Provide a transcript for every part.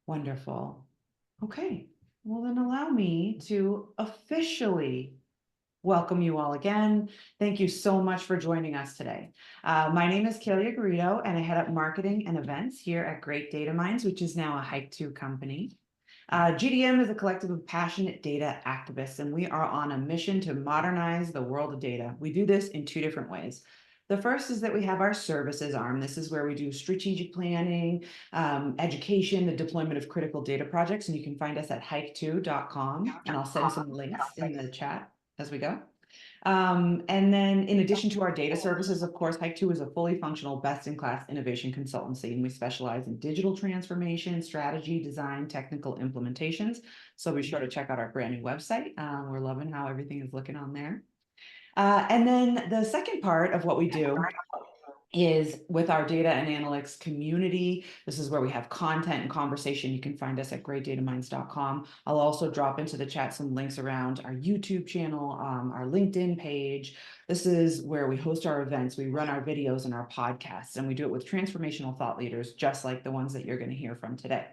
Wonderful. Okay, well then allow me to officially welcome you all again. Thank you so much for joining us today. My name is Kalia Garrido, and I head up marketing and events here at Great Data Minds, which is now a Hike2 company. GDM is a collective of passionate data activists, and we are on a mission to modernize the world of data. We do this in two different ways. The first is that we have our services arm. This is where we do strategic planning, education, the deployment of critical data projects, and you can find us at hike2.com, and I'll send some links in the chat as we go. And then in addition to our data services, of course, Hike2 is a fully functional, best-in-class innovation consultancy, and we specialize in digital transformation, strategy, design, technical implementations. So be sure to check out our brand new website. We're loving how everything is looking on there. And then the second part of what we do is with our data and analytics community. This is where we have content and conversation. You can find us at greatdataminds.com. I'll also drop into the chat some links around our YouTube channel, our LinkedIn page. This is where we host our events, we run our videos and our podcasts, and we do it with transformational thought leaders, just like the ones that you're going to hear from today.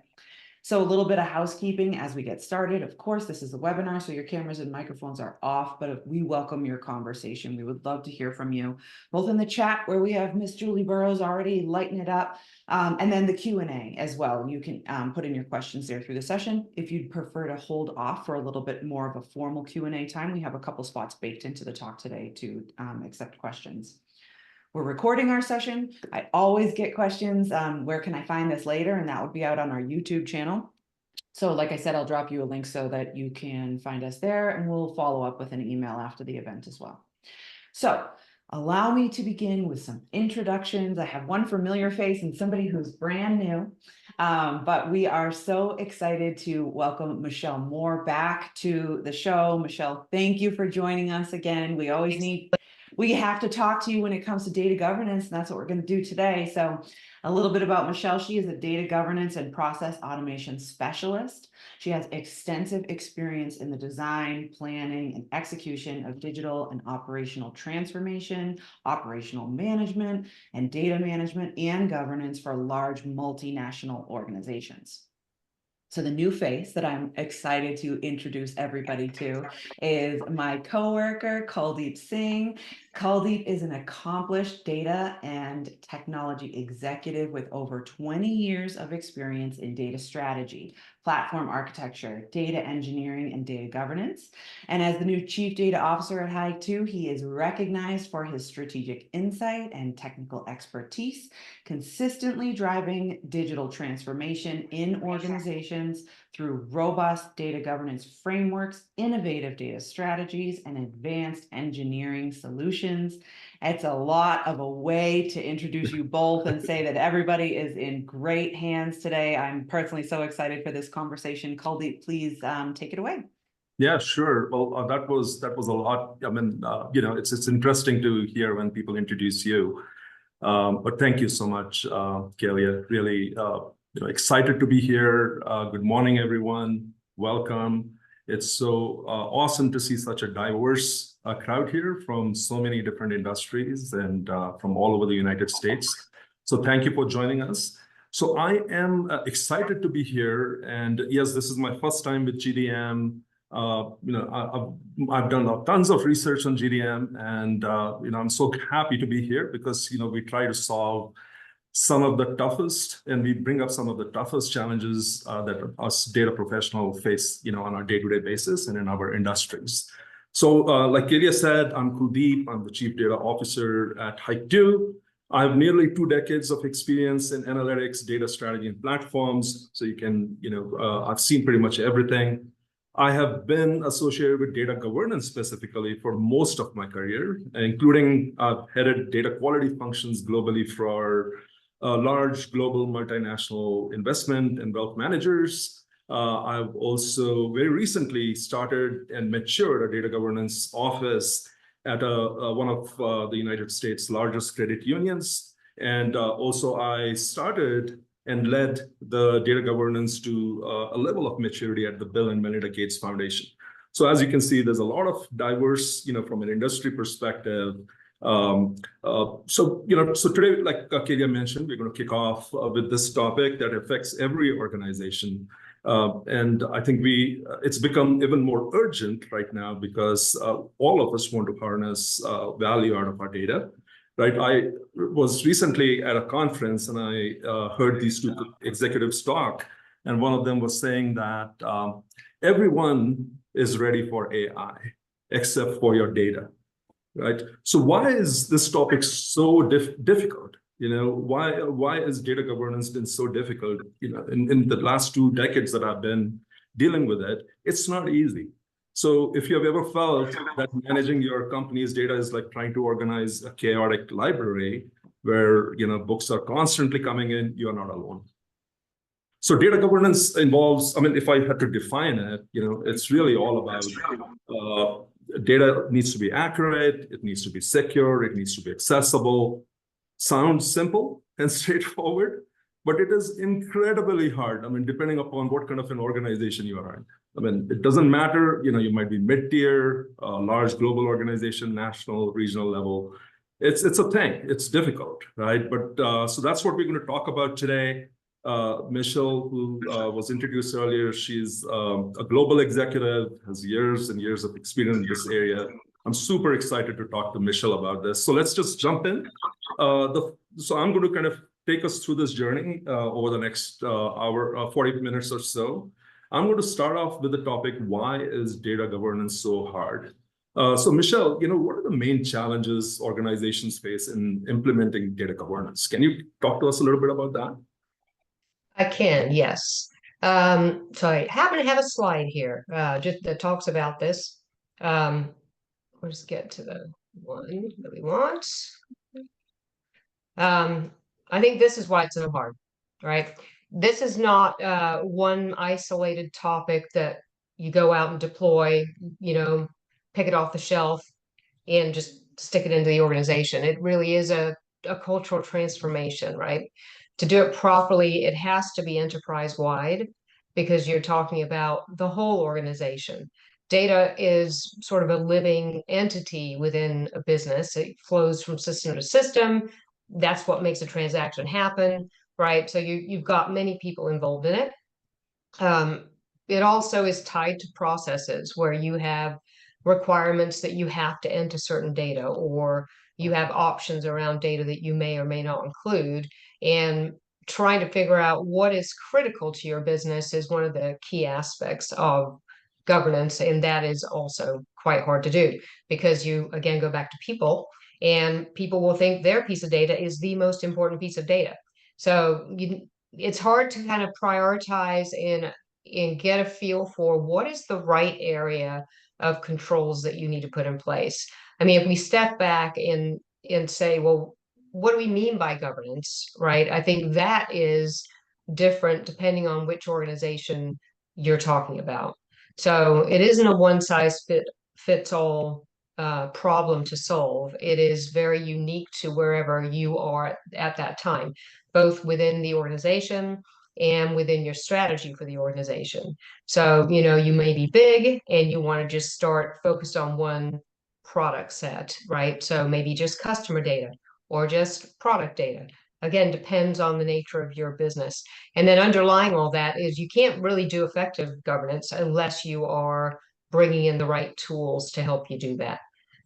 So a little bit of housekeeping as we get started. Of course, this is a webinar, so your cameras and microphones are off, but we welcome your conversation. We would love to hear from you, both in the chat where we have Miss Julie Burrows already lighting it up, and then the Q&A as well. You can put in your questions there through the session. If you'd prefer to hold off for a little bit more of a formal Q&A time, we have a couple spots baked into the talk today to accept questions. We're recording our session. I always get questions, where can I find this later? And that would be out on our YouTube channel. So like I said, I'll drop you a link so that you can find us there, and we'll follow up with an email after the event as well. So allow me to begin with some introductions. I have one familiar face and somebody who's brand new, but we are so excited to welcome Michelle Moore back to the show. Michelle, thank you for joining us again. We have to talk to you when it comes to data governance, and that's what we're going to do today. So a little bit about Michelle. She is a data governance and process automation specialist. She has extensive experience in the design, planning, and execution of digital and operational transformation, operational management, and data management and governance for large multinational organizations. So the new face that I'm excited to introduce everybody to is my coworker, Kuldeep Singh. Kuldeep is an accomplished data and technology executive with over 20 years of experience in data strategy, platform architecture, data engineering, and data governance. And as the new Chief Data Officer at Hike2, he is recognized for his strategic insight and technical expertise, consistently driving digital transformation in organizations through robust data governance frameworks, innovative data strategies, and advanced engineering solutions. It's a lot of a way to introduce you both and say that everybody is in great hands today. I'm personally so excited for this conversation. Kuldeep, please take it away. Yeah, sure. Well, that was a lot. I mean, it's interesting to hear when people introduce you. But thank you so much, Kalia. Really, excited to be here. Good morning, everyone. Welcome. It's so awesome to see such a diverse crowd here from so many different industries and from all over the United States. So thank you for joining us. So I am excited to be here. And yes, this is my first time with GDM. I've done tons of research on GDM, and I'm so happy to be here because we try to solve some of the toughest, and we bring up some of the toughest challenges that us data professionals face, on our day-to-day basis and in our industries. So, like Kalia said, I'm Kuldeep. I'm the Chief Data Officer at Hike2. I have nearly 2 decades of experience in analytics, data strategy, and platforms. So you can, I've seen pretty much everything. I have been associated with data governance specifically for most of my career, including headed data quality functions globally for large global multinational investment and wealth managers. I've also very recently started and matured a data governance office at one of the United States' largest credit unions. And also I started and led the data governance to a level of maturity at the Bill and Melinda Gates Foundation. So as you can see, there's a lot of diverse, from an industry perspective, So today, like Kalia mentioned, we're going to kick off with this topic that affects every organization. And I think it's become even more urgent right now because all of us want to harness value out of our data, right? I was recently at a conference and I heard these two executives talk, and one of them was saying that everyone is ready for AI except for your data. Right. So why is this topic so difficult? Why is data governance been so difficult? In the last 2 decades that I've been dealing with it, it's not easy. So if you have ever felt that managing your company's data is like trying to organize a chaotic library where books are constantly coming in, you are not alone. So data governance involves, I mean, if I had to define it, it's really all about data needs to be accurate, it needs to be secure, it needs to be accessible. Sounds simple and straightforward, but it is incredibly hard. I mean, depending upon what kind of an organization you are in. I mean, it doesn't matter, you might be mid-tier, large global organization, national, regional level. It's a thing, it's difficult, right? But so that's what we're going to talk about today. Michelle, who was introduced earlier, she's a global executive, has years and years of experience in this area. I'm super excited to talk to Michelle about this. So let's just jump in. So I'm going to kind of take us through this journey over the next hour, 40 minutes or so. I'm going to start off with the topic, why is data governance so hard? So Michelle, what are the main challenges organizations face in implementing data governance? Can you talk to us a little bit about that? I can, yes. So I happen to have a slide here just that talks about this. We'll just get to the one that we want. I think this is why it's so hard, right? This is not one isolated topic that you go out and deploy, pick it off the shelf and just stick it into the organization. It really is a cultural transformation, right? To do it properly, it has to be enterprise-wide because you're talking about the whole organization. Data is sort of a living entity within a business. It flows from system to system. That's what makes a transaction happen, right? So you've got many people involved in it. It also is tied to processes where you have requirements that you have to enter certain data, or you have options around data that you may or may not include. And trying to figure out what is critical to your business is one of the key aspects of governance. And that is also quite hard to do because you, again, go back to people, and people will think their piece of data is the most important piece of data. So it's hard to kind of prioritize and get a feel for what is the right area of controls that you need to put in place. I mean, if we step back and say, well, what do we mean by governance, right? I think that is different depending on which organization you're talking about. So it isn't a one size fits all problem to solve. It is very unique to wherever you are at that time, both within the organization and within your strategy for the organization. So, you may be big and you want to just start focused on one product set, right? So maybe just customer data or just product data. Again, depends on the nature of your business. And then underlying all that is you can't really do effective governance unless you are bringing in the right tools to help you do that,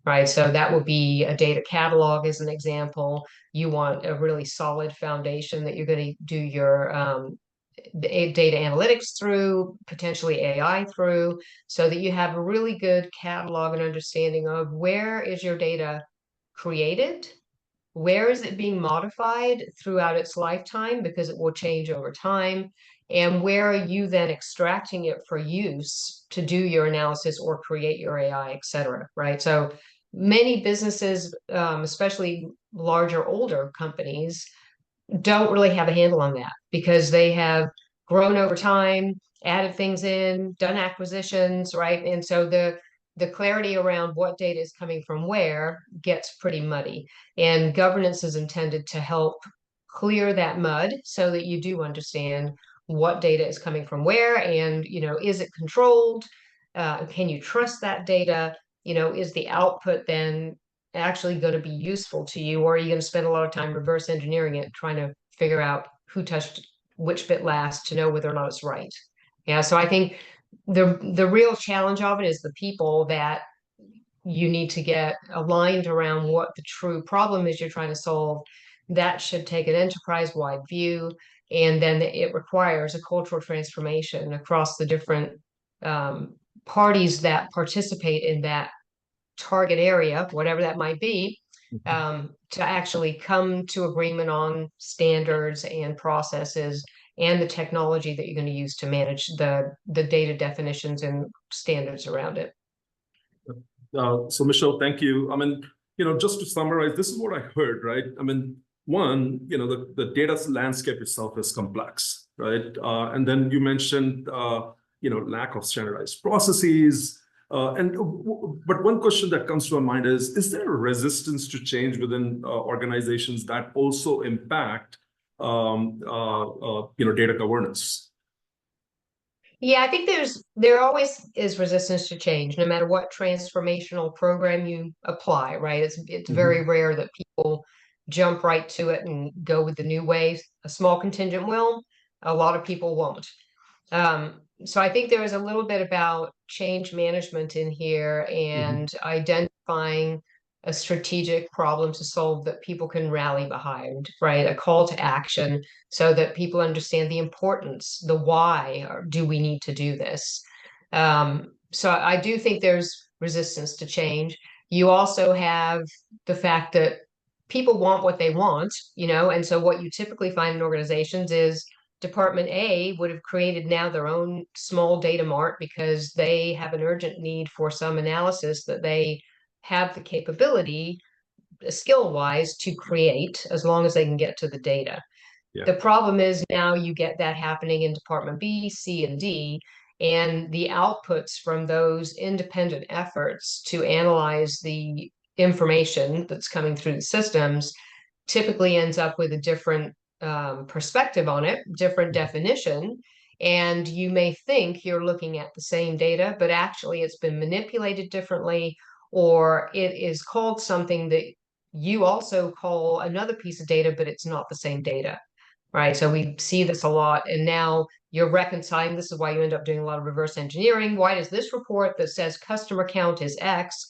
right? So that would be a data catalog as an example. You want a really solid foundation that you're going to do your data analytics through, potentially AI through, so that you have a really good catalog and understanding of where is your data created, where is it being modified throughout its lifetime, because it will change over time, and where are you then extracting it for use to do your analysis or create your AI, et cetera, right? So many businesses, especially larger, older companies, don't really have a handle on that because they have grown over time, added things in, done acquisitions, right? And so the clarity around what data is coming from where gets pretty muddy. And governance is intended to help clear that mud so that you do understand what data is coming from where, and is it controlled? Can you trust that data? Is the output then actually going to be useful to you, or are you going to spend a lot of time reverse engineering it, trying to figure out who touched which bit last to know whether or not it's right? Yeah, so I think the real challenge of it is the people that you need to get aligned around what the true problem is you're trying to solve. That should take an enterprise-wide view, and then it requires a cultural transformation across the different parties that participate in that target area, whatever that might be, to actually come to agreement on standards and processes and the technology that you're going to use to manage the data definitions and standards around it. So Michelle, thank you. I mean, just to summarize, this is what I heard, right? I mean, one, the data landscape itself is complex, right? And then you mentioned, lack of standardized processes. But one question that comes to my mind is there a resistance to change within organizations that also impact, data governance? Yeah, I think there always is resistance to change, no matter what transformational program you apply, right? It's very rare that people jump right to it and go with the new ways. A small contingent will, a lot of people won't. So I think there is a little bit about change management in here and identifying a strategic problem to solve that people can rally behind, right? A call to action so that people understand the importance, the why do we need to do this. So I do think there's resistance to change. You also have the fact that people want what they want, and so what you typically find in organizations is Department A would have created now their own small data mart because they have an urgent need for some analysis that they have the capability, skill-wise, to create as long as they can get to the data. Yeah. The problem is now you get that happening in Department B, C, and D, and the outputs from those independent efforts to analyze the information that's coming through the systems typically ends up with a different perspective on it, different definition. And you may think you're looking at the same data, but actually it's been manipulated differently, or it is called something that you also call another piece of data, but it's not the same data, right? So we see this a lot. And now you're reconciling. This is why you end up doing a lot of reverse engineering. Why does this report that says customer count is X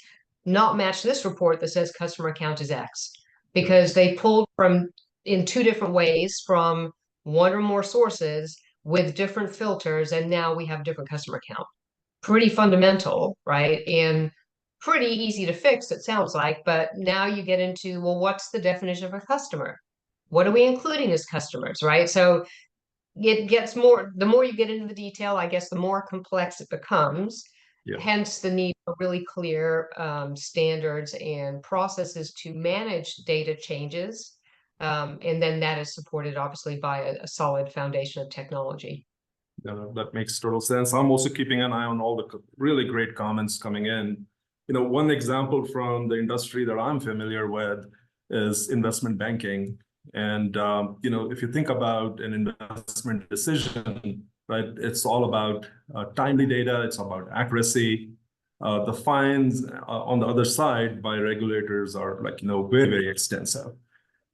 not match this report that says customer count is X? Because they pulled from in two different ways from one or more sources with different filters, and now we have different customer count. Pretty fundamental, right? And pretty easy to fix, it sounds like, but now you get into, well, what's the definition of a customer? What are we including as customers, right? So it gets the more you get into the detail, I guess, the more complex it becomes. Yeah. Hence the need for really clear standards and processes to manage data changes. And then that is supported obviously by a solid foundation of technology. That makes total sense. I'm also keeping an eye on all the really great comments coming in. One example from the industry that I'm familiar with is investment banking. And, if you think about an investment decision, right, it's all about timely data. It's about accuracy. The fines on the other side by regulators are very, very extensive.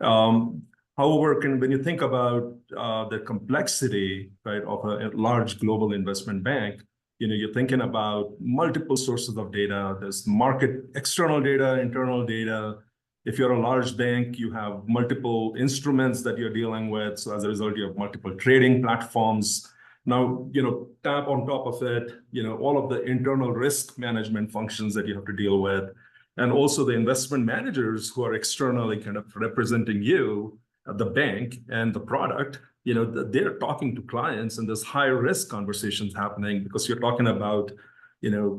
However, when you think about the complexity, right, of a large global investment bank, you're thinking about multiple sources of data. There's market, external data, internal data. If you're a large bank, you have multiple instruments that you're dealing with. So as a result, you have multiple trading platforms. Now, tap on top of it, all of the internal risk management functions that you have to deal with. And also the investment managers who are externally kind of representing you, the bank and the product, they're talking to clients, and there's high risk conversations happening because you're talking about,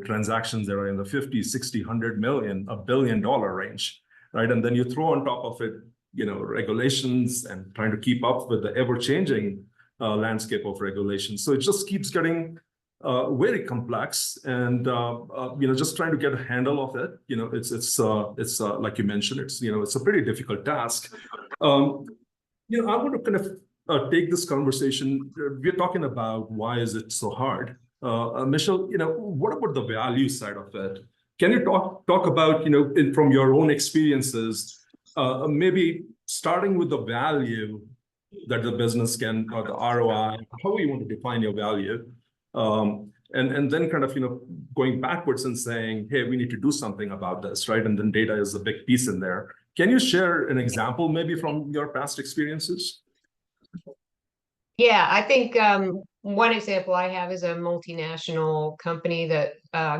transactions that are in the 50, 60, 100 million, $1 billion range, right? And then you throw on top of it, regulations and trying to keep up with the ever-changing landscape of regulations. So it just keeps getting very complex, and just trying to get a handle of it. It's like you mentioned, it's a pretty difficult task. I want to kind of take this conversation. We're talking about why is it so hard. Michelle, what about the value side of it? Can you talk about, from your own experiences, maybe starting with the value that the business can, or the ROI, how you want to define your value, and then kind of, going backwards and saying, hey, we need to do something about this, right? And then data is a big piece in there. Can you share an example maybe from your past experiences? Yeah, I think one example I have is a multinational company that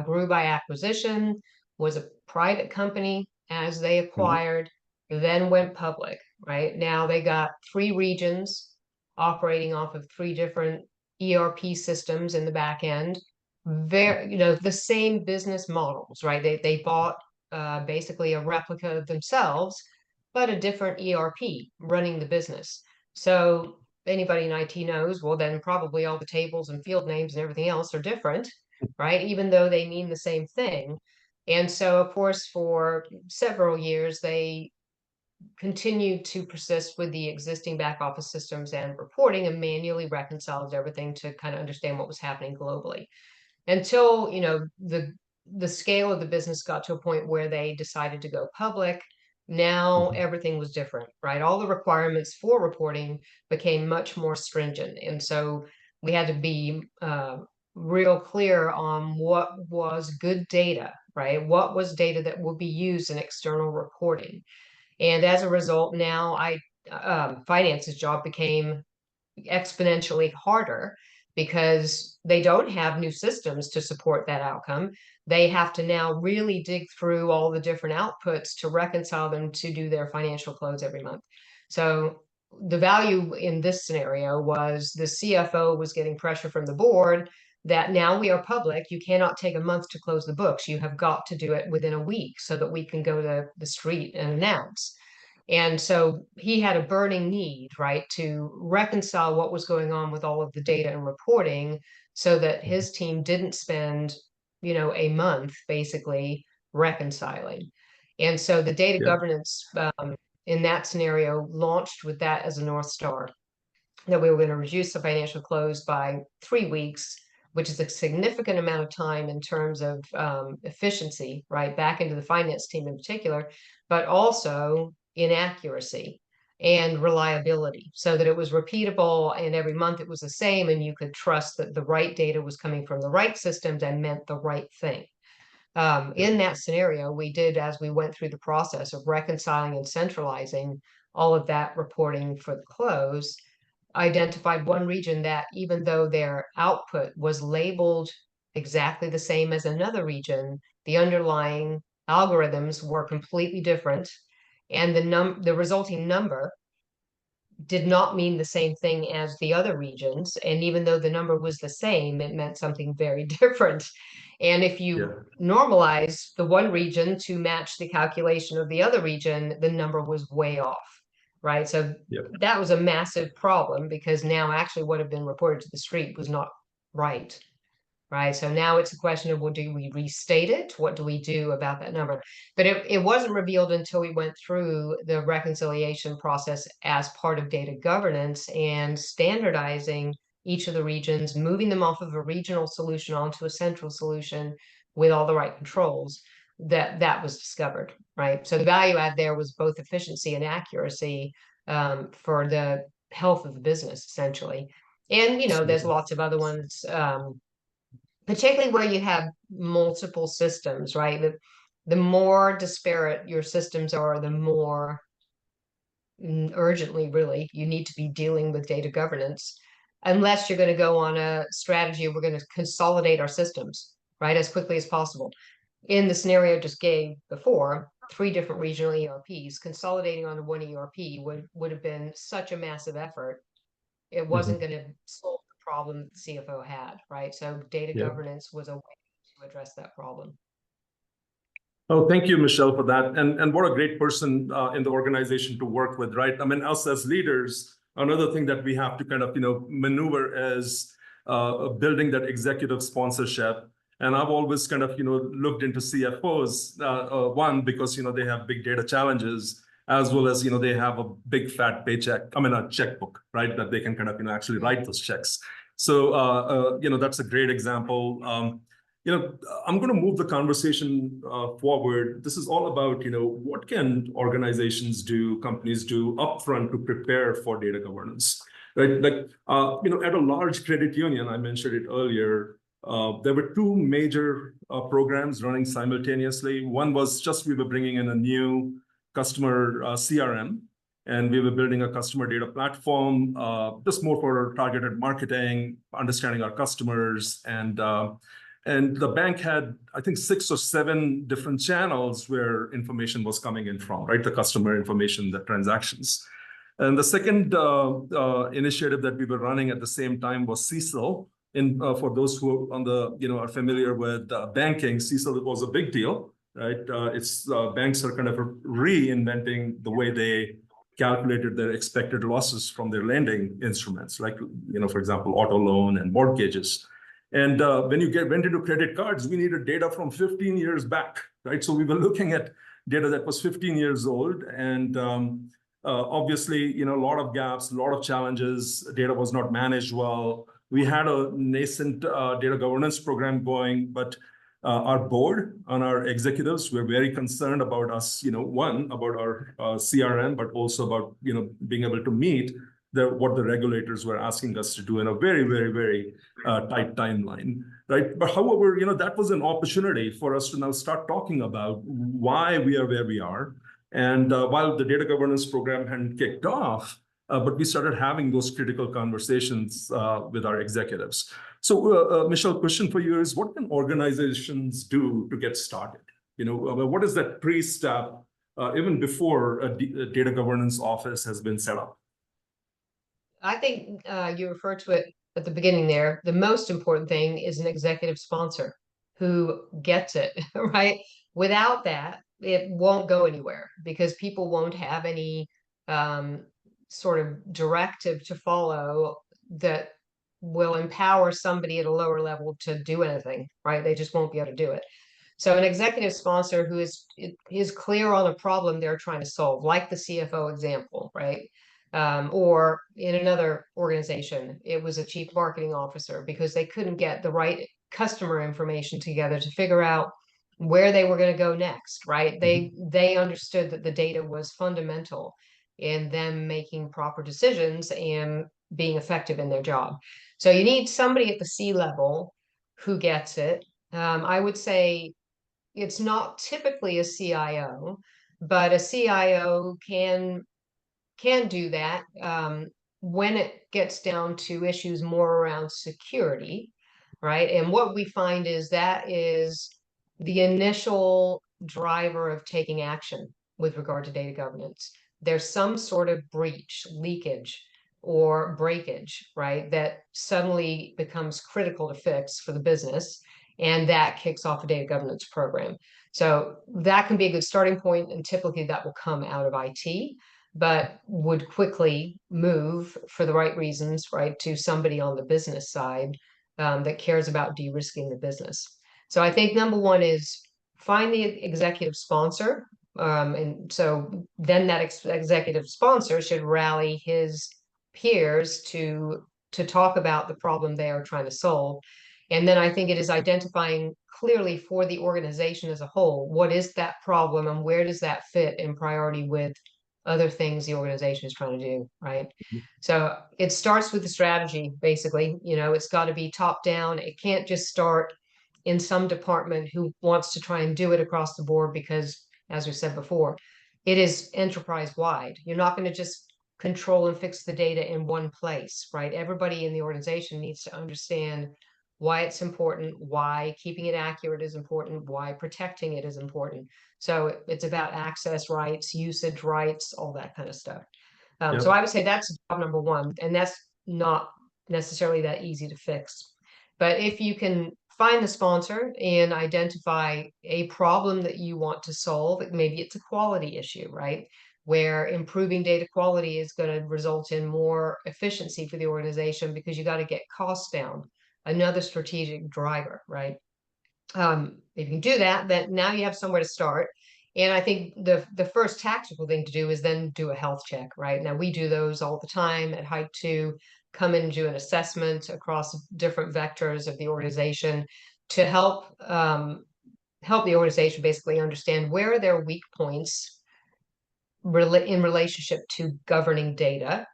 grew by acquisition, was a private company as they acquired, then went public, right? Now they got 3 regions operating off of 3 different ERP systems in the back end. Very, the same business models, right? They bought basically a replica of themselves, but a different ERP running the business. So anybody in IT knows, well, then probably all the tables and field names and everything else are different, right? Even though they mean the same thing. And so, of course, for several years, they continued to persist with the existing back office systems and reporting and manually reconciled everything to kind of understand what was happening globally until, the scale of the business got to a point where they decided to go public. Now everything was different, right? All the requirements for reporting became much more stringent. And so we had to be real clear on what was good data, right? What was data that would be used in external reporting. And as a result, now finance's job became exponentially harder because they don't have new systems to support that outcome. They have to now really dig through all the different outputs to reconcile them to do their financial close every month. So the value in this scenario was the CFO was getting pressure from the board that now we are public. You cannot take a month to close the books. You have got to do it within a week so that we can go to the street and announce. And so he had a burning need, right, to reconcile what was going on with all of the data and reporting so that his team didn't spend, a month basically reconciling. And so the data governance in that scenario launched with that as a North Star, that we were going to reduce the financial close by 3 weeks, which is a significant amount of time in terms of efficiency, right, back into the finance team in particular, but also inaccuracy and reliability so that it was repeatable and every month it was the same and you could trust that the right data was coming from the right systems and meant the right thing. In that scenario, we did, as we went through the process of reconciling and centralizing all of that reporting for the close, identified one region that even though their output was labeled exactly the same as another region, the underlying algorithms were completely different. And the resulting number did not mean the same thing as the other regions. And even though the number was the same, it meant something very different. And if you normalize the one region to match the calculation of the other region, the number was way off, right? So that was a massive problem because now actually what had been reported to the street was not right. Right. So now it's a question of, well, do we restate it? What do we do about that number? But it wasn't revealed until we went through the reconciliation process as part of data governance and standardizing each of the regions, moving them off of a regional solution onto a central solution with all the right controls, that was discovered. Right. So the value add there was both efficiency and accuracy for the health of the business, essentially. And, there's lots of other ones. Particularly where you have multiple systems, right? The more disparate your systems are, the more urgently, really, you need to be dealing with data governance, unless you're going to go on a strategy, we're going to consolidate our systems, right, as quickly as possible. In the scenario I just gave before, 3 different regional ERPs, consolidating onto one ERP would have been such a massive effort. It wasn't going to solve the problem that the CFO had, right? So data governance was a way to address that problem. Oh, thank you, Michelle, for that. And what a great person in the organization to work with, right? I mean, us as leaders, another thing that we have to kind of, maneuver is building that executive sponsorship. And I've always kind of, looked into CFOs, one, because, they have big data challenges, as well as, they have a big fat paycheck, a checkbook, right? That they can kind of, actually write those checks. So, that's a great example. I'm going to move the conversation forward. This is all about, what can organizations do, companies do upfront to prepare for data governance, right? Like, at a large credit union, I mentioned it earlier, there were two major programs running simultaneously. One was just we were bringing in a new customer CRM, and we were building a customer data platform, just more for targeted marketing, understanding our customers, and the bank had, I think, 6 or 7 different channels where information was coming in from, right? The customer information, the transactions. And the second initiative that we were running at the same time was CISL. For those who are familiar with banking, CISL was a big deal, right? Banks are kind of reinventing the way they calculated their expected losses from their lending instruments, like, for example, auto loan and mortgages. And when you went into credit cards, we needed data from 15 years back, right? So we were looking at data that was 15 years old. And obviously, a lot of gaps, a lot of challenges. Data was not managed well. We had a nascent data governance program going, but our board and our executives were very concerned about us, one, about our CRM, but also about, being able to meet what the regulators were asking us to do in a very, very, very tight timeline, right? But however, that was an opportunity for us to now start talking about why we are where we are. And while the data governance program hadn't kicked off, but we started having those critical conversations with our executives. So, Michelle, question for you is, what can organizations do to get started? What is that pre-step, even before a data governance office has been set up? I think you referred to it at the beginning there. The most important thing is an executive sponsor who gets it, right? Without that, it won't go anywhere because people won't have any sort of directive to follow that will empower somebody at a lower level to do anything, right? They just won't be able to do it. So an executive sponsor who is clear on a problem they're trying to solve, like the CFO example, right? Or in another organization, it was a chief marketing officer because they couldn't get the right customer information together to figure out where they were going to go next, right? They understood that the data was fundamental in them making proper decisions and being effective in their job. So you need somebody at the C level who gets it. I would say it's not typically a CIO, but a CIO can do that when it gets down to issues more around security, right? And what we find is that is the initial driver of taking action with regard to data governance. There's some sort of breach, leakage, or breakage, right, that suddenly becomes critical to fix for the business, and that kicks off a data governance program. So that can be a good starting point, and typically that will come out of IT, but would quickly move for the right reasons, right, to somebody on the business side that cares about de-risking the business. So I think number one is find the executive sponsor. And so then that executive sponsor should rally his peers to talk about the problem they are trying to solve. And then I think it is identifying clearly for the organization as a whole, what is that problem and where does that fit in priority with other things the organization is trying to do, right? So it starts with the strategy, basically. It's got to be top down. It can't just start in some department who wants to try and do it across the board because, as we said before, it is enterprise wide. You're not going to just control and fix the data in one place, right? Everybody in the organization needs to understand why it's important, why keeping it accurate is important, why protecting it is important. So it's about access rights, usage rights, all that kind of stuff. So I would say that's job number one, and that's not necessarily that easy to fix. But if you can find the sponsor and identify a problem that you want to solve, maybe it's a quality issue, right? Where improving data quality is going to result in more efficiency for the organization because you got to get costs down. Another strategic driver, right? If you can do that, then now you have somewhere to start. And I think the first tactical thing to do is then do a health check, right? Now we do those all the time at Hike 2, come in and do an assessment across different vectors of the organization to help the organization basically understand where are their weak points in relationship to governing data,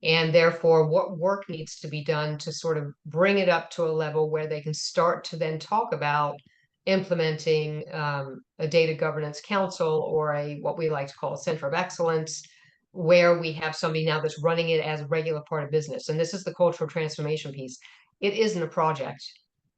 and therefore what work needs to be done to sort of bring it up to a level where they can start to then talk about implementing a data governance council, or what we like to call a center of excellence, where we have somebody now that's running it as a regular part of business. And this is the cultural transformation piece. It isn't a project,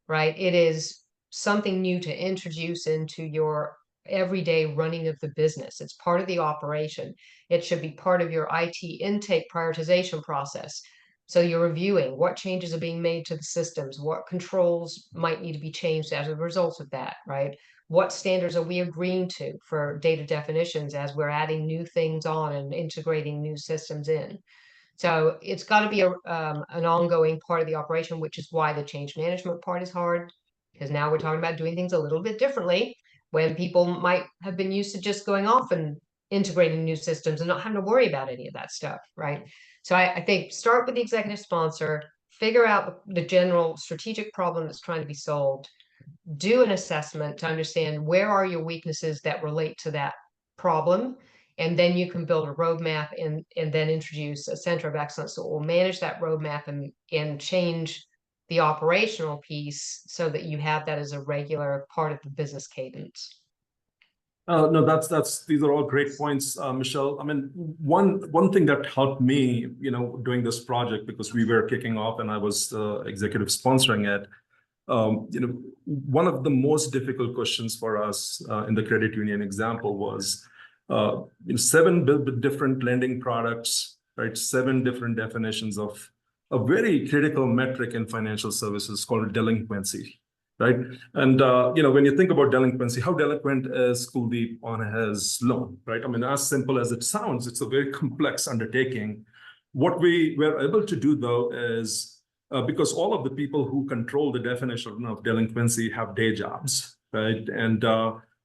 right? It is something new to introduce into your everyday running of the business. It's part of the operation. It should be part of your IT intake prioritization process. So you're reviewing what changes are being made to the systems, what controls might need to be changed as a result of that, right? What standards are we agreeing to for data definitions as we're adding new things on and integrating new systems in? So it's got to be an ongoing part of the operation, which is why the change management part is hard, because now we're talking about doing things a little bit differently when people might have been used to just going off and integrating new systems and not having to worry about any of that stuff, right? So I think start with the executive sponsor, figure out the general strategic problem that's trying to be solved, do an assessment to understand where are your weaknesses that relate to that problem, and then you can build a roadmap and then introduce a center of excellence that will manage that roadmap and change the operational piece so that you have that as a regular part of the business cadence. No, these are all great points, Michelle. I mean, one thing that helped me, doing this project, because we were kicking off and I was executive sponsoring it. One of the most difficult questions for us in the credit union example was 7 different lending products, right? 7 different definitions of a very critical metric in financial services called delinquency, right? And when you think about delinquency, how delinquent is Kuldeep on his loan, right? I mean, as simple as it sounds, it's a very complex undertaking. What we were able to do, though, is because all of the people who control the definition of delinquency have day jobs, right? And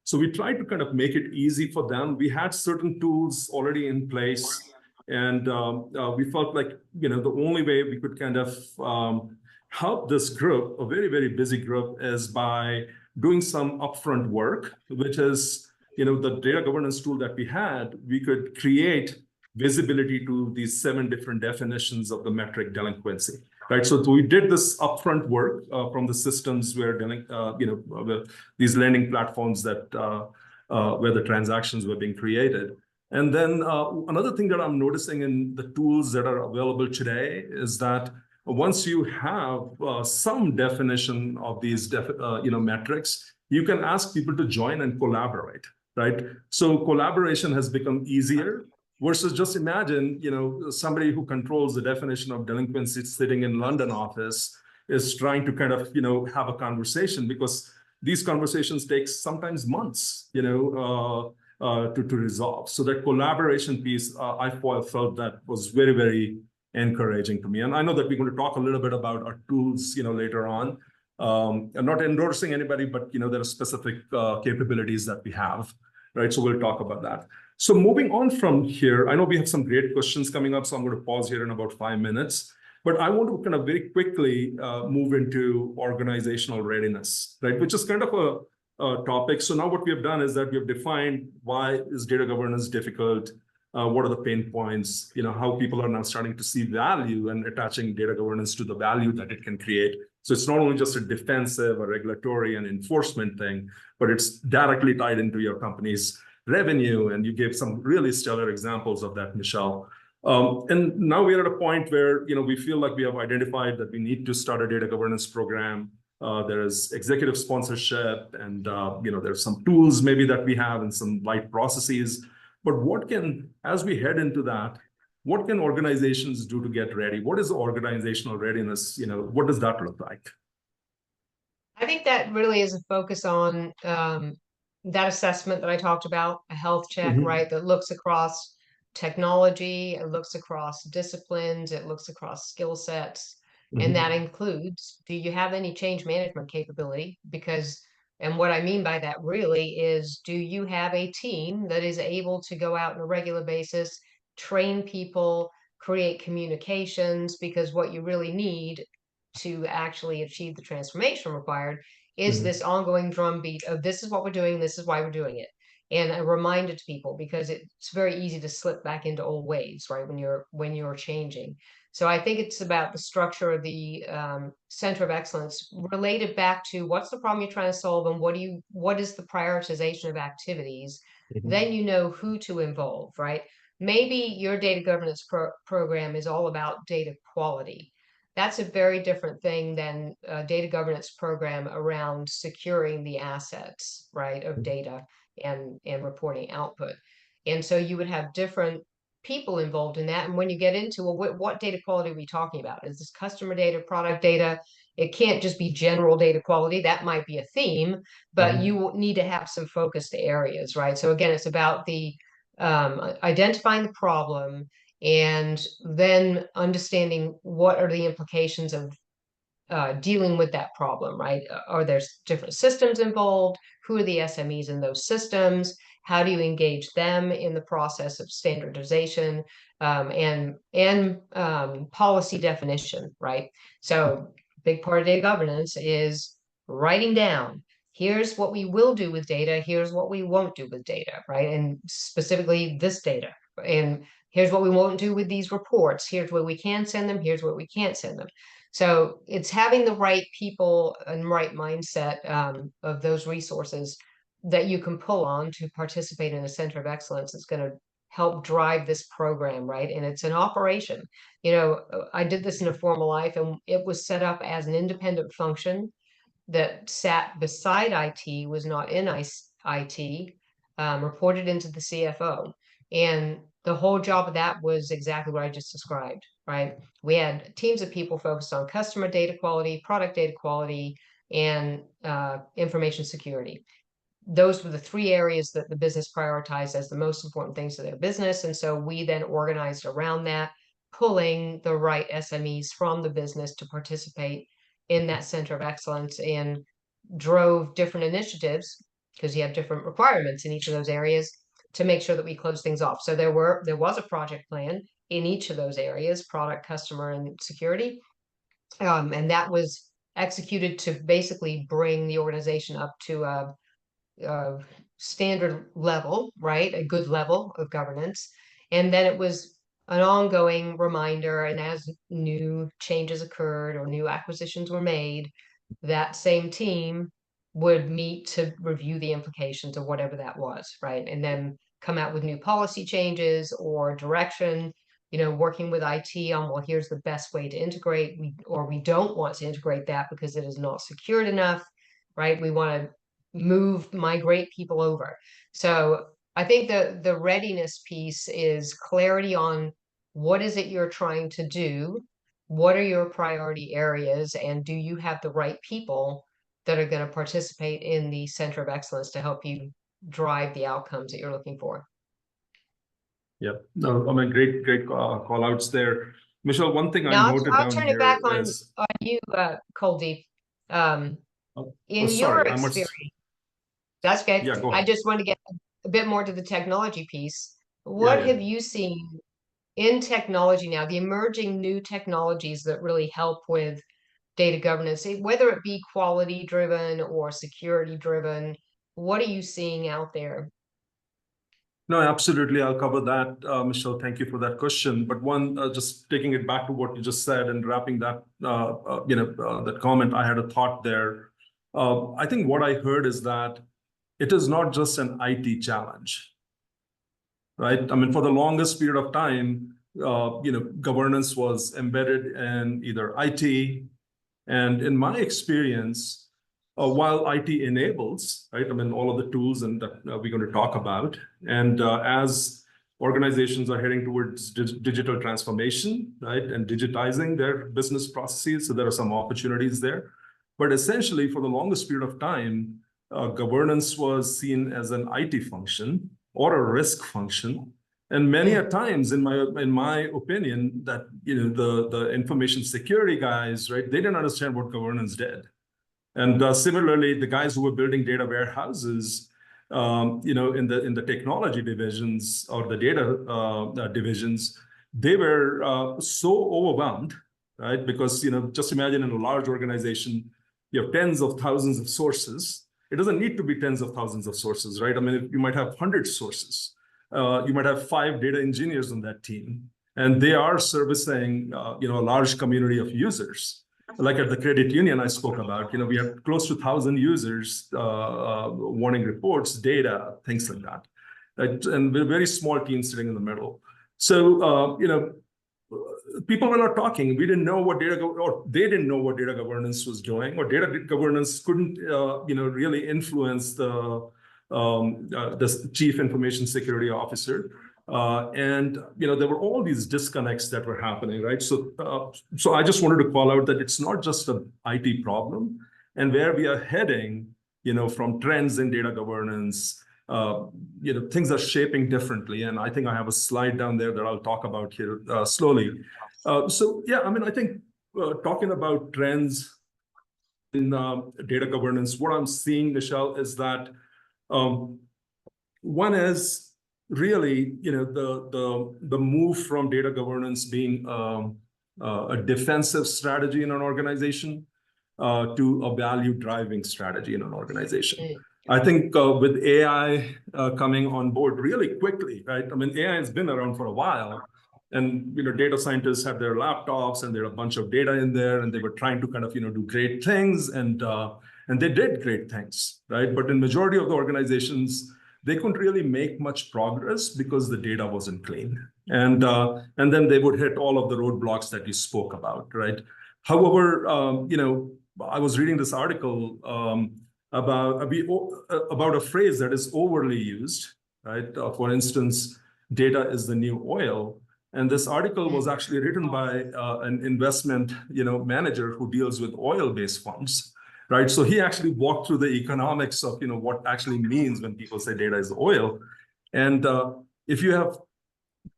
so we tried to kind of make it easy for them. We had certain tools already in place, and we felt like, the only way we could kind of help this group, a very, very busy group, is by doing some upfront work, which is, the data governance tool that we had, we could create visibility to these 7 different definitions of the metric delinquency. Right, so we did this upfront work from the systems where these lending platforms that where the transactions were being created. And then another thing that I'm noticing in the tools that are available today is that once you have some definition of these metrics, you can ask people to join and collaborate. Right, so collaboration has become easier. Versus just imagine, somebody who controls the definition of delinquency sitting in London office is trying to kind of, have a conversation, because these conversations take sometimes months, to resolve. So that collaboration piece, I felt that was very, very encouraging to me. And I know that we're going to talk a little bit about our tools, later on. I'm not endorsing anybody, but, there are specific capabilities that we have, right? So we'll talk about that. So moving on from here, I know we have some great questions coming up, so I'm going to pause here in about 5 minutes. But I want to kind of very quickly move into organizational readiness, right? Which is kind of a topic. So now what we have done is that we have defined why is data governance difficult, what are the pain points, how people are now starting to see value and attaching data governance to the value that it can create. So it's not only just a defensive or regulatory and enforcement thing, but it's directly tied into your company's revenue, and you gave some really stellar examples of that, Michelle. And now we are at a point where we feel like we have identified that we need to start a data governance program. There is executive sponsorship, and there's some tools maybe that we have and some light processes. But as we head into that, what can organizations do to get ready? What is organizational readiness? What does that look like? I think that really is a focus on that assessment that I talked about, a health check, right? That looks across technology, it looks across disciplines, it looks across skill sets. And that includes, do you have any change management capability? And what I mean by that really is, do you have a team that is able to go out on a regular basis, train people, create communications? Because what you really need to actually achieve the transformation required is this ongoing drumbeat of this is what we're doing, this is why we're doing it. And a reminder to people, because it's very easy to slip back into old ways, right? When you're changing. So I think it's about the structure of the center of excellence related back to what's the problem you're trying to solve and what is the prioritization of activities. Then you know who to involve, right? Maybe your data governance program is all about data quality. That's a very different thing than a data governance program around securing the assets, right, of data and reporting output. And so you would have different people involved in that. And when you get into, well, what data quality are we talking about? Is this customer data, product data? It can't just be general data quality. That might be a theme, but you need to have some focused areas, right? So again, it's about the identifying the problem and then understanding what are the implications of dealing with that problem, right? Are there different systems involved? Who are the SMEs in those systems? How do you engage them in the process of standardization and policy definition, right? So big part of data governance is writing down, here's what we will do with data, here's what we won't do with data, right? And specifically this data. And here's what we won't do with these reports. Here's where we can send them, here's where we can't send them. So it's having the right people and right mindset of those resources that you can pull on to participate in a center of excellence. It's going to help drive this program, right? And it's an operation. You know, I did this in a former life, and it was set up as an independent function that sat beside IT, was not in IT, reported into the CFO. And the whole job of that was exactly what I just described, right? We had teams of people focused on customer data quality, product data quality, and information security. Those were the three areas that the business prioritized as the most important things to their business. And so we then organized around that, pulling the right SMEs from the business to participate in that center of excellence and drove different initiatives because you have different requirements in each of those areas to make sure that we close things off. So there was a project plan in each of those areas, product, customer, and security. And that was executed to basically bring the organization up to a standard level, right? A good level of governance. And then it was an ongoing reminder. And as new changes occurred or new acquisitions were made, that same team would meet to review the implications of whatever that was, right? And then come out with new policy changes or direction, you know, working with IT on, well, here's the best way to integrate, we don't want to integrate that because it is not secured enough, right? We want to migrate people over. So I think the readiness piece is clarity on what is it you're trying to do, what are your priority areas, and do you have the right people that are going to participate in the center of excellence to help you drive the outcomes that you're looking for. Yep. No, I mean, great call outs there. Michelle, one thing Now I noted I'll down turn it here back on is, you, Coldeep. In your sorry, experience, that's good. yeah, go I ahead. just want to get a bit more to the technology piece. Yeah, What yeah. have you seen in technology now, the emerging new technologies that really help with data governance, whether it be quality driven or security driven? What are you seeing out there? No, absolutely. I'll cover that, Michelle. Thank you for that question. But one, just taking it back to what you just said and wrapping that, that comment, I had a thought there. I think what I heard is that it is not just an IT challenge, right? I mean, for the longest period of time, governance was embedded in either IT, and in my experience, while IT enables, right? I mean, all of the tools and that we're going to talk about, and as organizations are heading towards digital transformation, right, and digitizing their business processes, so there are some opportunities there. But essentially, for the longest period of time, governance was seen as an IT function or a risk function. And many a times, in my opinion, that the information security guys, right, they didn't understand what governance did. And similarly, the guys who were building data warehouses, in the technology divisions or the data divisions, they were so overwhelmed, right? Because just imagine in a large organization, you have tens of thousands of sources. It doesn't need to be tens of thousands of sources, right? I mean, you might have 100 sources. You might have 5 data engineers on that team, and they are servicing, a large community of users. Like at the credit union I spoke about, we have close to 1,000 users wanting reports, data, things like that. And we're very small teams sitting in the middle. So, people were not talking. We didn't know what or they didn't know what data governance was doing, or data governance couldn't, really influence the chief information security officer. And there were all these disconnects that were happening, right? So I just wanted to call out that it's not just an IT problem, and where we are heading, from trends in data governance, things are shaping differently. And I think I have a slide down there that I'll talk about here slowly. So yeah, I mean, I think talking about trends in data governance, what I'm seeing, Michelle, is that one is really, the move from data governance being a defensive strategy in an organization to a value-driving strategy in an organization. I think with AI coming on board really quickly, right? I mean, AI has been around for a while, and data scientists have their laptops, and there are a bunch of data in there, and they were trying to kind of do great things, and they did great things, right? But in majority of the organizations, they couldn't really make much progress because the data wasn't clean, and then they would hit all of the roadblocks that you spoke about, right? However, I was reading this article about a phrase that is overly used, right? For instance, data is the new oil. And this article was actually written by an investment, manager who deals with oil-based funds, right? So he actually walked through the economics of, what actually means when people say data is oil. And if you have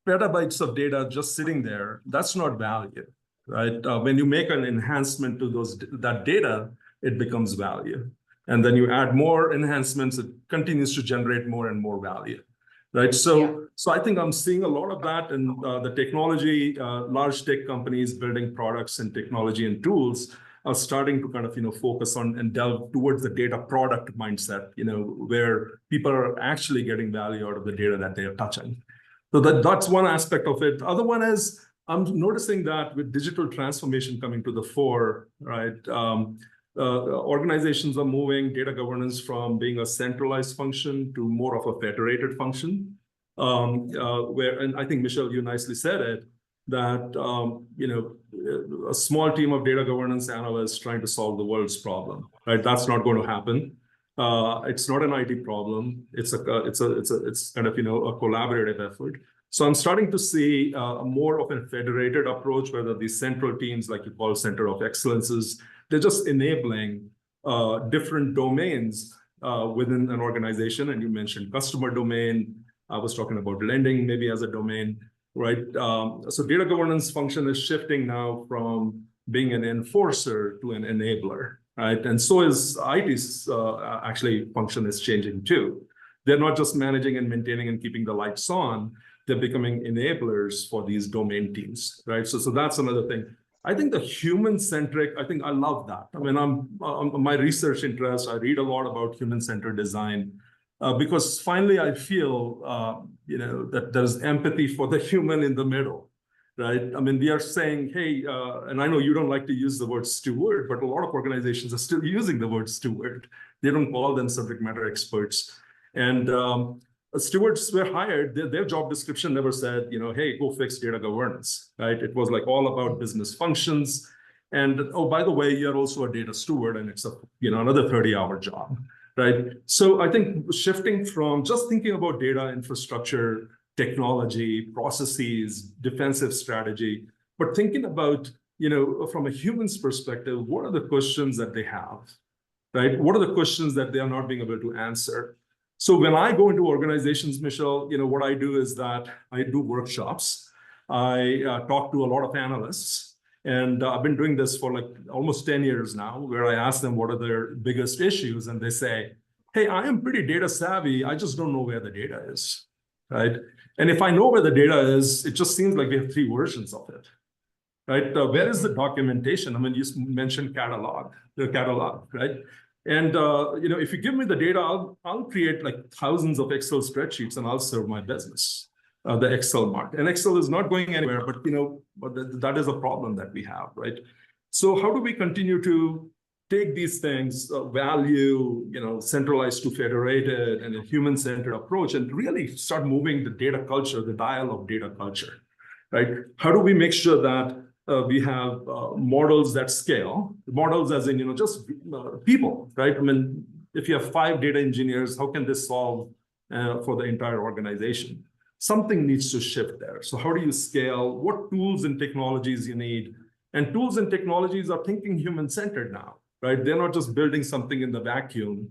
petabytes of data just sitting there, that's not value, right? When you make an enhancement to that data, it becomes value. And then you add more enhancements, it continues to generate more and more value, right? So I think I'm seeing a lot of that, and the technology, large tech companies building products and technology and tools are starting to kind of, focus on and delve towards the data product mindset, where people are actually getting value out of the data that they are touching. So that's one aspect of it. The other one is I'm noticing that with digital transformation coming to the fore, right? Organizations are moving data governance from being a centralized function to more of a federated function, and I think, Michelle, you nicely said it, that a small team of data governance analysts trying to solve the world's problem, right? That's not going to happen. It's not an IT problem. It's kind of a collaborative effort. So I'm starting to see more of a federated approach, whether these central teams, like you call center of excellences, they're just enabling different domains within an organization. And you mentioned customer domain. I was talking about lending maybe as a domain, right? So data governance function is shifting now from being an enforcer to an enabler, right? And so is IT's actually function is changing too. They're not just managing and maintaining and keeping the lights on, they're becoming enablers for these domain teams, right? So that's another thing. I think the human-centric, I think I love that. I mean, I'm my research interest, I read a lot about human-centered design because finally I feel, that there's empathy for the human in the middle, right? I mean, we are saying, hey, and I know you don't like to use the word steward, but a lot of organizations are still using the word steward. They don't call them subject matter experts. And stewards were hired, their job description never said, hey, go fix data governance, right? It was like all about business functions. And oh, by the way, you're also a data steward, and it's another 30-hour job, right? So I think shifting from just thinking about data infrastructure, technology, processes, defensive strategy, but thinking about, from a human's perspective, what are the questions that they have, right? What are the questions that they are not being able to answer? So when I go into organizations, Michelle, what I do is that I do workshops. I talk to a lot of analysts, and I've been doing this for like almost 10 years now, where I ask them what are their biggest issues, and they say, hey, I am pretty data savvy, I just don't know where the data is, right? And if I know where the data is, it just seems like we have 3 versions of it, right? Where is the documentation? I mean, you mentioned the catalog, right? And if you give me the data, I'll create like thousands of Excel spreadsheets and I'll serve my business, the Excel market. And Excel is not going anywhere, but that is a problem that we have, right? So how do we continue to take these things, value, centralized to federated and a human-centered approach, and really start moving the data culture, the dial of data culture, right? How do we make sure that we have models that scale, models as in, just people, right? I mean, if you have 5 data engineers, how can this solve for the entire organization? Something needs to shift there. So how do you scale? What tools and technologies you need? And tools and technologies are thinking human-centered now, right? They're not just building something in the vacuum.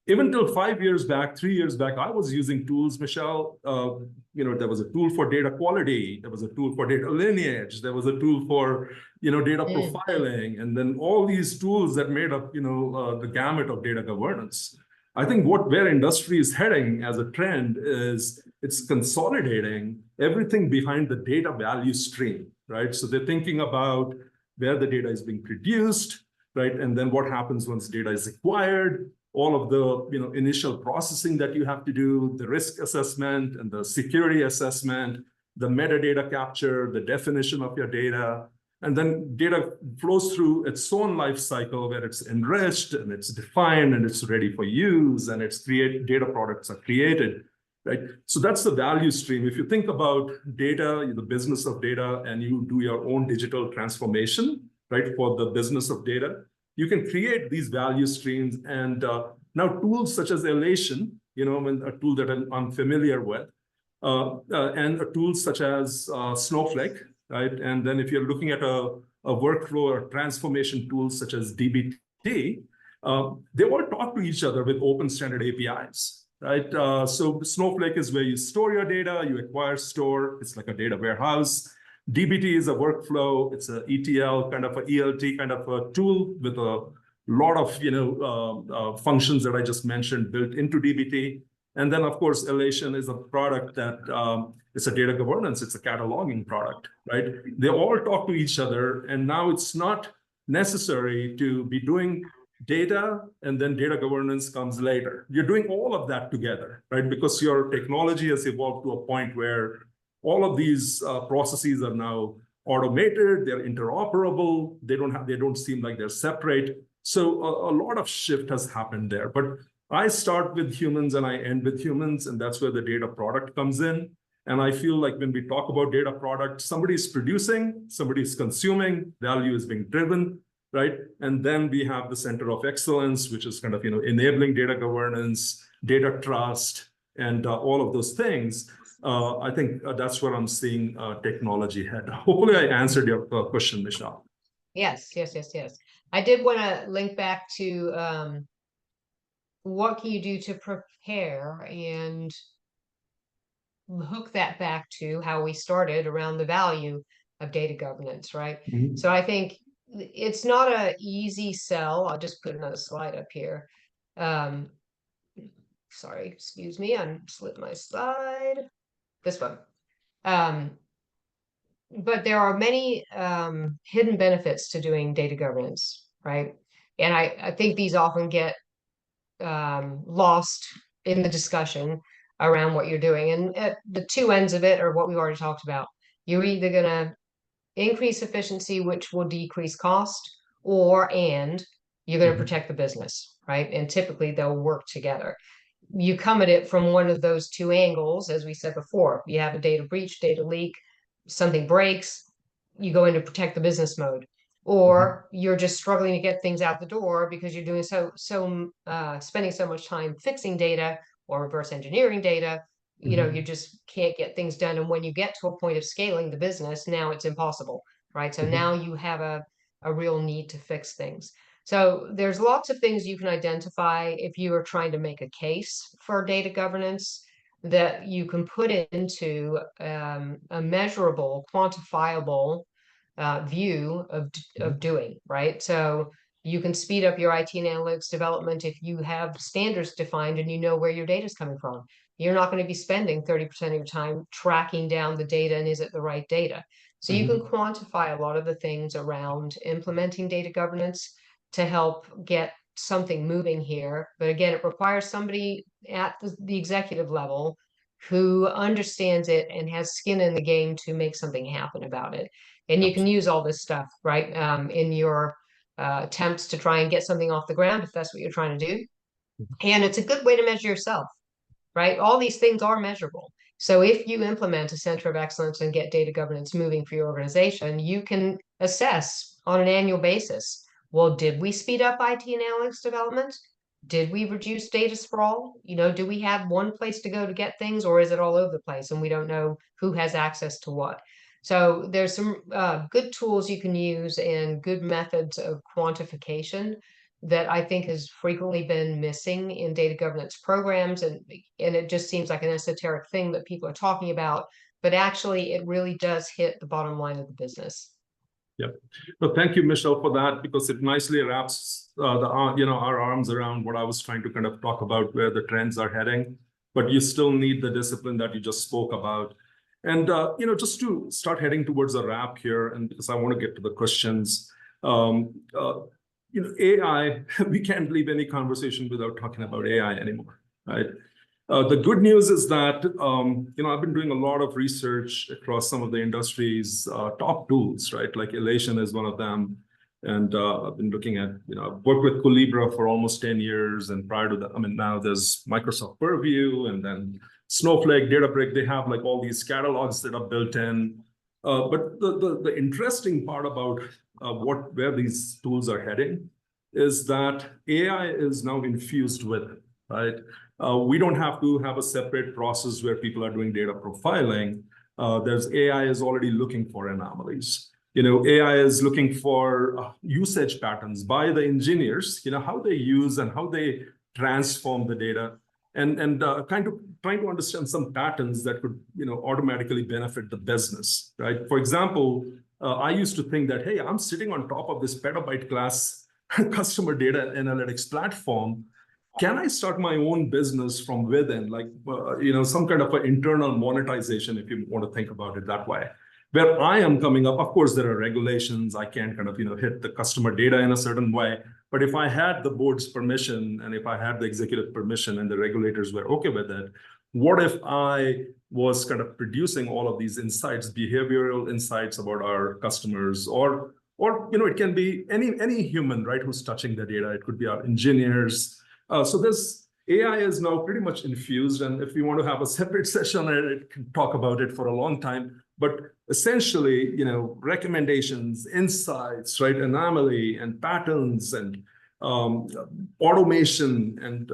Even till 5 years back, 3 years back, I was using tools, Michelle. There was a tool for data quality. There was a tool for data lineage. There was a tool for, data profiling. And then all these tools that made up, the gamut of data governance. I think where industry is heading as a trend is it's consolidating everything behind the data value stream, right? So they're thinking about where the data is being produced, right? And then what happens once data is acquired, all of the initial processing that you have to do, the risk assessment and the security assessment, the metadata capture, the definition of your data, and then data flows through its own life cycle where it's enriched and it's defined and it's ready for use and data products are created, right? So that's the value stream. If you think about data, the business of data, and you do your own digital transformation, right, for the business of data, you can create these value streams. And now tools such as Elation, a tool that I'm unfamiliar with, and tools such as Snowflake, right? And then if you're looking at a workflow or transformation tools such as DBT, they all talk to each other with open standard APIs, right? So Snowflake is where you store your data, you acquire, store. It's like a data warehouse. DBT is a workflow. It's an ETL, kind of a ELT kind of a tool with a lot of functions that I just mentioned built into DBT. And then, of course, Elation is a product that it's a data governance. It's a cataloging product, right? They all talk to each other. And now it's not necessary to be doing data and then data governance comes later. You're doing all of that together, right? Because your technology has evolved to a point where all of these processes are now automated, they're interoperable, they don't seem like they're separate. So a lot of shift has happened there. But I start with humans and I end with humans, and that's where the data product comes in. And I feel like when we talk about data product, somebody's producing, somebody's consuming, value is being driven, right? And then we have the center of excellence, which is kind of enabling data governance, data trust, and all of those things. I think that's where I'm seeing technology head. Hopefully I answered your question, Michelle. Yes. I did want to link back to what can you do to prepare and hook that back to how we started around the value of data governance, right? Mm-hmm. So I think it's not an easy sell. I'll just put another slide up here. Sorry, excuse me, I slipped my slide. This one. But there are many hidden benefits to doing data governance, right? And I think these often get lost in the discussion around what you're doing. And at the two ends of it are what we've already talked about. You're either going to increase efficiency, which will decrease cost, and you're going to protect the business, right? And typically they'll work together. You come at it from one of those two angles, as we said before. You have a data breach, data leak, something breaks, you go into protect the business mode. Or you're just struggling to get things out the door because you're doing spending so much time fixing data or reverse engineering data, you just can't get things done. And when you get to a point of scaling the business, now it's impossible, right? So now you have a real need to fix things. So there's lots of things you can identify if you are trying to make a case for data governance that you can put into a measurable, quantifiable view of doing, right? So you can speed up your IT and analytics development if you have standards defined and you know where your data is coming from. You're not going to be spending 30% of your time tracking down the data and is it the right data. So you can quantify a lot of the things around implementing data governance to help get something moving here. But again, it requires somebody at the executive level who understands it and has skin in the game to make something happen about it. And you can use all this stuff, right, in your attempts to try and get something off the ground if that's what you're trying to do. And it's a good way to measure yourself, right? All these things are measurable. So if you implement a center of excellence and get data governance moving for your organization, you can assess on an annual basis. Well, did we speed up IT and analytics development? Did we reduce data sprawl? Do we have one place to go to get things, or is it all over the place and we don't know who has access to what? So there's some good tools you can use and good methods of quantification that I think has frequently been missing in data governance programs. And it just seems like an esoteric thing that people are talking about, but actually it really does hit the bottom line of the business. Yep. Well, thank you, Michelle, for that, because it nicely wraps our arms around what I was trying to kind of talk about, where the trends are heading. But you still need the discipline that you just spoke about. And just to start heading towards a wrap here, and because I want to get to the questions, AI, we can't leave any conversation without talking about AI anymore, right? The good news is that, I've been doing a lot of research across some of the industry's top tools, right? Like Elation is one of them. And I've been looking at, I've worked with Colibra for almost 10 years. And prior to that, now there's Microsoft Purview and then Snowflake, Databricks, they have like all these catalogs that are built in. But the interesting part about where these tools are heading is that AI is now infused with it, right? We don't have to have a separate process where people are doing data profiling. There's AI is already looking for anomalies. AI is looking for usage patterns by the engineers, how they use and how they transform the data, and kind of trying to understand some patterns that could, automatically benefit the business, right? For example, I used to think that, hey, I'm sitting on top of this petabyte class customer data analytics platform. Can I start my own business from within, like, some kind of an internal monetization, if you want to think about it that way? Where I am coming up, of course, there are regulations. I can't kind of, hit the customer data in a certain way. But if I had the board's permission and if I had the executive permission and the regulators were okay with it, what if I was kind of producing all of these insights, behavioral insights about our customers, or it can be any human, right, who's touching the data. It could be our engineers. So this AI is now pretty much infused. And if you want to have a separate session, I can talk about it for a long time. But essentially, recommendations, insights, right, anomaly and patterns and automation and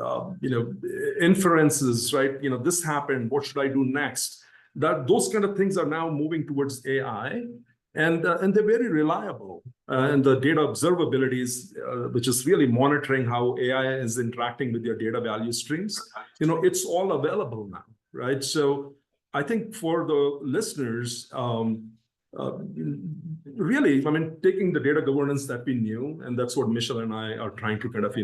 inferences, right? This happened. What should I do next? Those kind of things are now moving towards AI, and they're very reliable. And the data observability is, which is really monitoring how AI is interacting with your data value streams. It's all available now, right? So I think for the listeners, really, taking the data governance that we knew, and that's what Michelle and I are trying to kind of,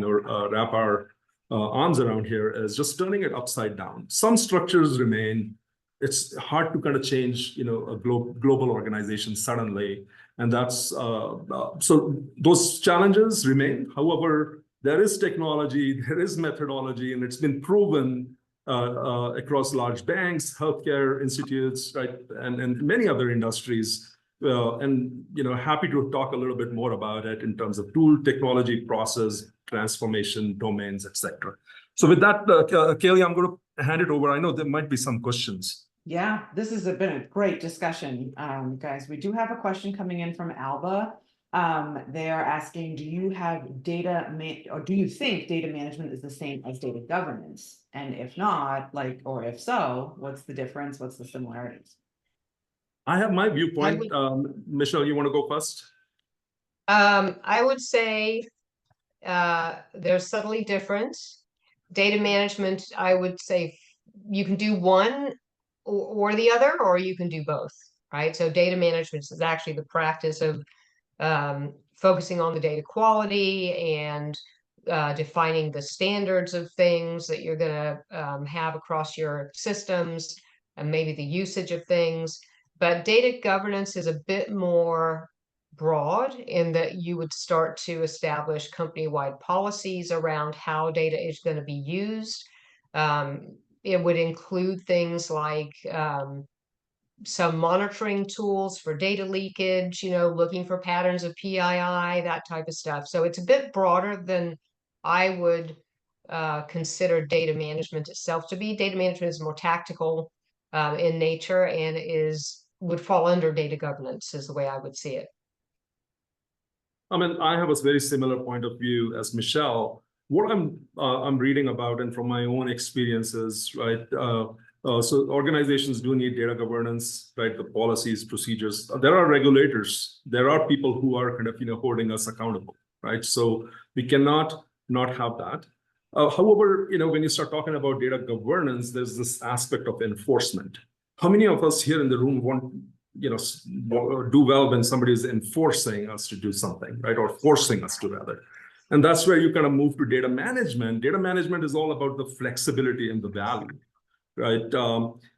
wrap our arms around here, is just turning it upside down. Some structures remain. It's hard to kind of change, a global organization suddenly. And that's, so those challenges remain. However, there is technology, there is methodology, and it's been proven across large banks, healthcare institutes, right, and many other industries. And happy to talk a little bit more about it in terms of tool, technology, process, transformation, domains, etc. So with that, Kaylee, I'm going to hand it over. I know there might be some questions. Yeah, this has been a great discussion, guys. We do have a question coming in from Alba. They are asking, do you have data or do you think data management is the same as data governance? And if not, or if so, what's the difference? What's the similarities? I have my viewpoint. Michelle, you want to go first? I would say they're subtly different. Data management, I would say you can do one or the other, or you can do both, right? So data management is actually the practice of focusing on the data quality and defining the standards of things that you're going to have across your systems, and maybe the usage of things. But data governance is a bit more broad in that you would start to establish company-wide policies around how data is going to be used. It would include things like some monitoring tools for data leakage, looking for patterns of PII, that type of stuff. So it's a bit broader than I would consider data management itself to be. Data management is more tactical in nature and would fall under data governance is the way I would see it. I mean, I have a very similar point of view as Michelle. What I'm reading about and from my own experiences, right? So organizations do need data governance, right? The policies, procedures. There are regulators. There are people who are kind of holding us accountable, right? So we cannot not have that. However, when you start talking about data governance, there's this aspect of enforcement. How many of us here in the room want do well when somebody is enforcing us to do something, right? Or forcing us to, rather. And that's where you kind of move to data management. Data management is all about the flexibility and the value, right?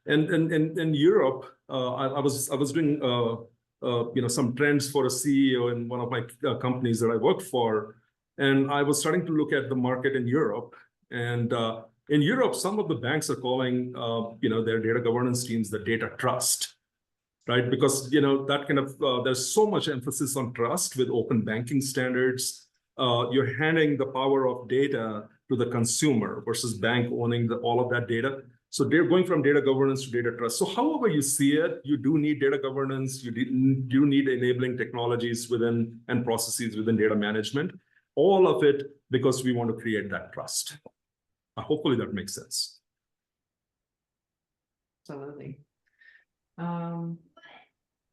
And in Europe, I was doing some trends for a CEO in one of my companies that I worked for, and I was starting to look at the market in Europe. And in Europe, some of the banks are calling their data governance teams the data trust. Right, because that kind of there's so much emphasis on trust with open banking standards. You're handing the power of data to the consumer versus bank owning all of that data. So they're going from data governance to data trust. So however you see it, you do need data governance. You do need enabling technologies within and processes within data management. All of it because we want to create that trust. Hopefully that makes sense. Absolutely.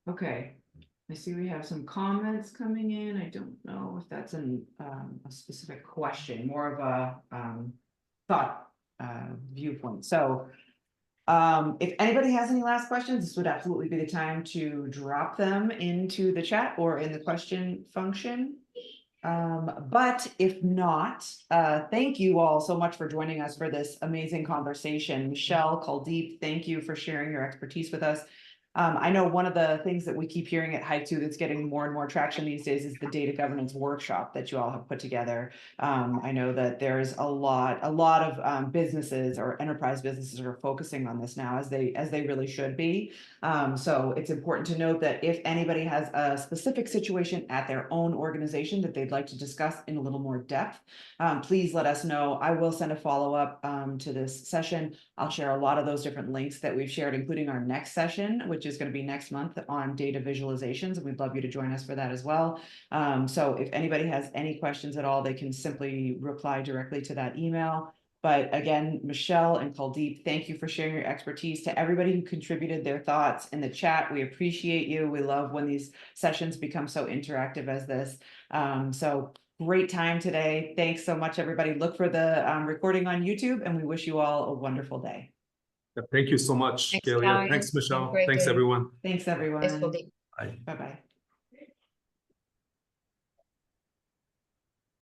Okay, I see we have some comments coming in. I don't know if that's a specific question, more of a thought viewpoint. So if anybody has any last questions, this would absolutely be the time to drop them into the chat or in the question function. But if not, thank you all so much for joining us for this amazing conversation. Michelle, Kuldeep, thank you for sharing your expertise with us. I know one of the things that we keep hearing at Hike 2 that's getting more and more traction these days is the data governance workshop that you all have put together. I know that there's a lot of businesses or enterprise businesses are focusing on this now as they really should be. So it's important to note that if anybody has a specific situation at their own organization that they'd like to discuss in a little more depth, please let us know. I will send a follow-up to this session. I'll share a lot of those different links that we've shared, including our next session, which is going to be next month on data visualizations. We'd love you to join us for that as well. So if anybody has any questions at all, they can simply reply directly to that email. But again, Michelle and Kuldeep, thank you for sharing your expertise. To everybody who contributed their thoughts in the chat, we appreciate you. We love when these sessions become so interactive as this. So great time today. Thanks so much, everybody. Look for the recording on YouTube, and we wish you all a wonderful day. Thank you so much, Thanks, Kalia. Guy. Thanks, Have a Michelle. great Thanks, day. everyone. Thanks, everyone. Thanks, Kuldeep. Bye. Bye-bye.